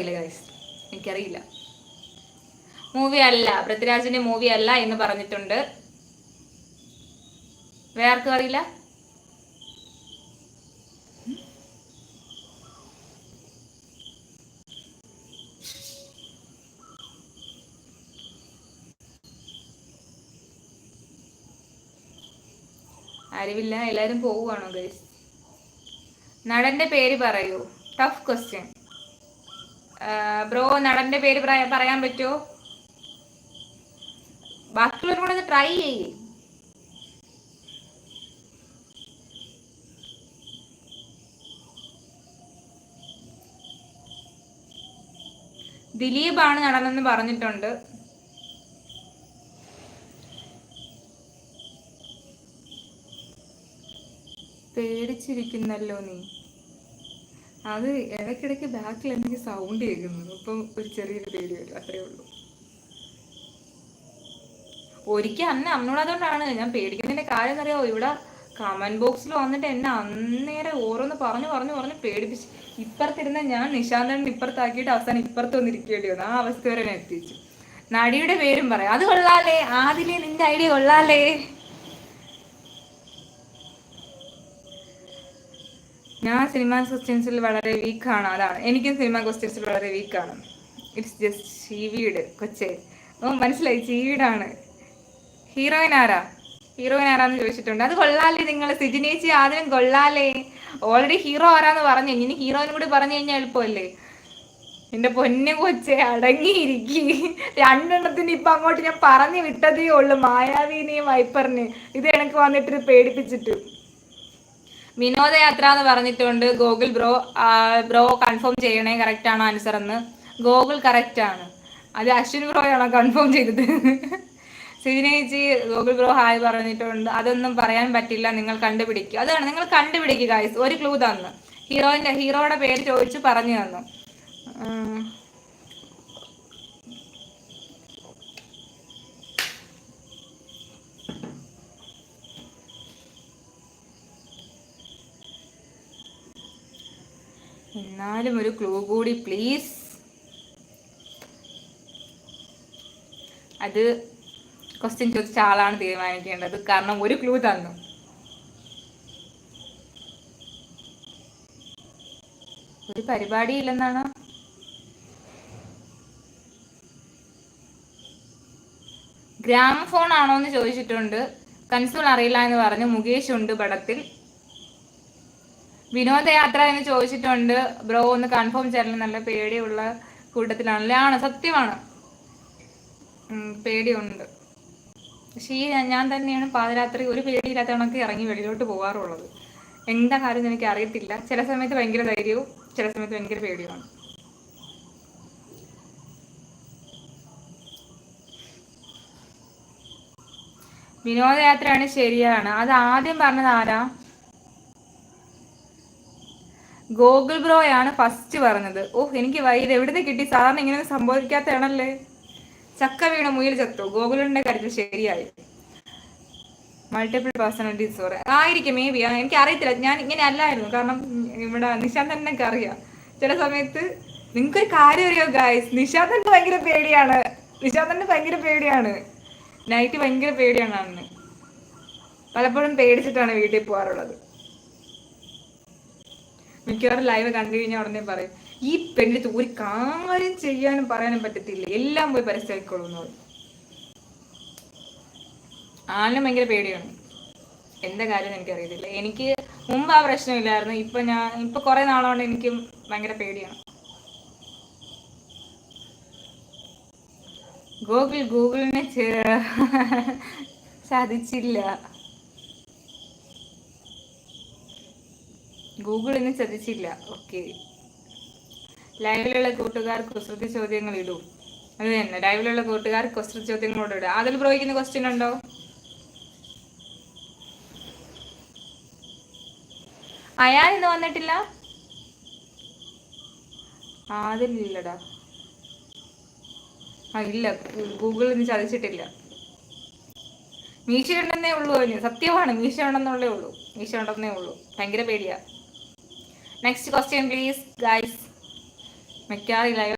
Guys, എനിക്കറിയില്ല. Movie അല്ല, പൃഥ്വിരാജിന്റെ മൂവി അല്ല എന്ന് പറഞ്ഞിട്ടുണ്ട്. വേർക്കും അറിയില്ല. അറിവില്ല. എല്ലാരും പോവുകയാണോ ഗൈസ്? നടന്റെ പേര് പറയൂ. Tough question bro. നടന്റെ പേര് പറയാൻ പറ്റുമോ? ബാക്കിയുള്ളവരും കൂടെ ട്രൈ ചെയ്യേ. ദിലീപാണ് നടനെന്ന് പറഞ്ഞിട്ടുണ്ട്. പേടിച്ചിരിക്കുന്നല്ലോ നീ. അത് ഇടയ്ക്കിടയ്ക്ക് ബാക്കിൽ എനിക്ക് സൗണ്ട് കേൾക്കുന്നു, അപ്പം ഒരു ചെറിയൊരു പേടി വരും, അത്രേ ഉള്ളൂ. ഒരിക്കൽ അന്നോടതുകൊണ്ടാണ് ഞാൻ പേടിക്കുന്നതിന്റെ കാര്യം എന്നറിയാവോ? ഇവിടെ കമന്റ് ബോക്സിൽ വന്നിട്ട് എന്നെ അന്നേരം ഓരോന്ന് പറഞ്ഞു പേടിപ്പിച്ച്. ഇപ്പുറത്തിരുന്ന ഞാൻ നിശാന്തൻ ഇപ്പുറത്താക്കിയിട്ട് അവസാനം ഇപ്പുറത്ത് വന്നിരിക്കേണ്ടി വന്നു. ആ അവസ്ഥ വരെ ഞാൻ എത്തിച്ചു. നടിയുടെ പേരും പറയാം. അത് കൊള്ളാലേ ആദിലെ, നിന്റെ ഐഡിയ കൊള്ളാലേ. ഞാൻ സിനിമ ക്വസ്റ്റ്യൻസിൽ വളരെ വീക്കാണ്. അതാണ്, എനിക്കും സിനിമ ക്വസ്റ്റ്യൻസിൽ വളരെ വീക്കാണ്. ഇറ്റ്സ് ജസ്റ്റ് ചീവീട് കൊച്ചേ. ഓ മനസ്സിലായി, ചീവീടാണ്. ഹീറോയിൻ ആരാന്ന് ചോദിച്ചിട്ടുണ്ട്. അത് കൊള്ളാലേ. നിങ്ങൾ സിജിനേച്ചി ആദ്യം കൊള്ളാലേ. ഓൾറെഡി ഹീറോ ആരാന്ന് പറഞ്ഞു, ഇനി ഹീറോയിനും കൂടി പറഞ്ഞു കഴിഞ്ഞാൽ എളുപ്പമല്ലേ. എന്റെ പൊന്നെ കൊച്ചെ, അടങ്ങിയിരിക്കി. രണ്ടെണ്ണത്തിന് ഇപ്പൊ അങ്ങോട്ട് ഞാൻ പറഞ്ഞു വിട്ടതേ ഉള്ളു, മായാവിനെയും വൈപ്പറിനെയും. ഇത് എനിക്ക് വന്നിട്ട് പേടിപ്പിച്ചിട്ട്. വിനോദയാത്ര എന്ന് പറഞ്ഞിട്ടുണ്ട്. ഗൂഗിൾ ബ്രോ കൺഫേം ചെയ്യണേ കറക്റ്റ് ആണോ ആൻസർ എന്ന്. ഗൂഗിൾ കറക്റ്റ് ആണ്. അത് അശ്വിൻ ബ്രോയാണോ കൺഫേം ചെയ്തത്? സിജിനേച്ചി ഗൂഗിൾ ബ്രോ ഹായ് പറഞ്ഞിട്ടുണ്ട്. അതൊന്നും പറയാൻ പറ്റില്ല, നിങ്ങൾ കണ്ടുപിടിക്കുക. അതാണ്, നിങ്ങൾ കണ്ടുപിടിക്കുക ഗൈസ്. ഒരു ക്ലൂ തന്നു, ഹീറോയുടെ പേര് ചോദിച്ചു പറഞ്ഞു തന്നു. എന്നാലും ഒരു ക്ലൂ കൂടി പ്ലീസ്. അത് ക്വസ്റ്റ്യൻ ചോദിച്ച ആളാണ് തീരുമാനിക്കേണ്ടത്, കാരണം ഒരു ക്ലൂ തന്നു. ഒരു പരിപാടി ഇല്ലെന്നാണ്. ഗ്രാമഫോൺ ആണോ എന്ന് ചോദിച്ചിട്ടുണ്ട്. കൺസോൾ അറിയില്ല എന്ന് പറഞ്ഞു. മുകേഷ് ഉണ്ട് പടത്തിൽ. വിനോദയാത്ര എന്ന് ചോദിച്ചിട്ടുണ്ട്. ബ്രോ ഒന്ന് കൺഫേം ചെയ്യാൻ. നല്ല പേടിയുള്ള കൂട്ടത്തിലാണല്ലേ? ആണ്, സത്യമാണ്, പേടിയുണ്ട്. പക്ഷേ ഞാൻ തന്നെയാണ് പാതിരാത്രി ഒരു പേടിയില്ലാത്ത കണക്ക് ഇറങ്ങി വെളിയിലോട്ട് പോകാറുള്ളത്. എന്താ കാര്യം എനിക്ക് അറിയത്തില്ല. ചില സമയത്ത് ഭയങ്കര ധൈര്യവും ചില സമയത്ത് ഭയങ്കര പേടിയുമാണ്. വിനോദയാത്രയാണ്, ശരിയാണ്. അത് ആദ്യം പറഞ്ഞത് ആരാ? ഗൂഗിൾ ബ്രോയാണ് ഫസ്റ്റ് പറഞ്ഞത്. ഓഹ്, എനിക്ക് വൈദ്യുതി എവിടുന്ന് കിട്ടി? സാധാരണ ഇങ്ങനെ സംഭവിക്കാത്തതാണല്ലേ. ചക്ക വീണ മുയിൽ ചത്തു. ഗൂഗിളിന്റെ കാര്യത്തിൽ ശരിയായി. മൾട്ടിപ്പിൾ പേഴ്സണാലിറ്റി ഡിസോർഡർ ആയിരിക്കും, മേ ബി. എനിക്ക് അറിയത്തില്ല, ഞാൻ ഇങ്ങനെ അല്ലായിരുന്നു. കാരണം ഇവിടെ നിശാന്തനൊക്കെ അറിയാം. ചില സമയത്ത് നിങ്ങൾക്കൊരു കാര്യം അറിയോ ഗായ്സ്? നിശാന്തന് ഭയങ്കര പേടിയാണ്. നൈറ്റ് ഭയങ്കര പേടിയാണ്. അന്ന് പലപ്പോഴും പേടിച്ചിട്ടാണ് വീട്ടിൽ പോകാറുള്ളത്. മിക്കവാറും ലൈവ് കണ്ടു കഴിഞ്ഞാൽ ഉടനെ പറയും, ഈ പെണ്ണിട്ട് ഒരു കാര്യം ചെയ്യാനും പറയാനും പറ്റത്തില്ല, എല്ലാം പോയി പരസ്യമായിക്കൊള്ളുന്നു. ആളിനും ഭയങ്കര പേടിയാണ്. എന്താ കാര്യം എനിക്കറിയത്തില്ല. എനിക്ക് മുമ്പ് ആ പ്രശ്നമില്ലായിരുന്നു. ഇപ്പൊ കുറെ നാളുകൊണ്ട് എനിക്കും ഭയങ്കര പേടിയാണ്. ഗൂഗിളിനെ സാധിച്ചില്ല. ഗൂഗിളിന് ചതിച്ചില്ല. ഓക്കെ, ലൈവിലുള്ള കൂട്ടുകാർ കുസൃതി ചോദ്യങ്ങൾ ഇടൂ. അത് തന്നെ, ലൈവിലുള്ള കൂട്ടുകാർ കുസൃതി ചോദ്യങ്ങളോട് ഇടുക. അതിൽ ബ്രോയ്ക്കുന്ന ക്വസ്റ്റ്യൻ ഉണ്ടോ? അയാൾ ഇന്ന് വന്നിട്ടില്ല. അതില്ലടാ. ഇല്ല, ഗൂഗിൾ ഇന്ന് ചതിച്ചിട്ടില്ല. മീശ ഉണ്ടെന്നേ ഉള്ളൂ. അതിന് സത്യമാണ്, മീശ ഉണ്ടെന്നേ ഉള്ളൂ. ഭയങ്കര പേടിയാ. Next question please guys. മിക്കവാറും ലൈവ്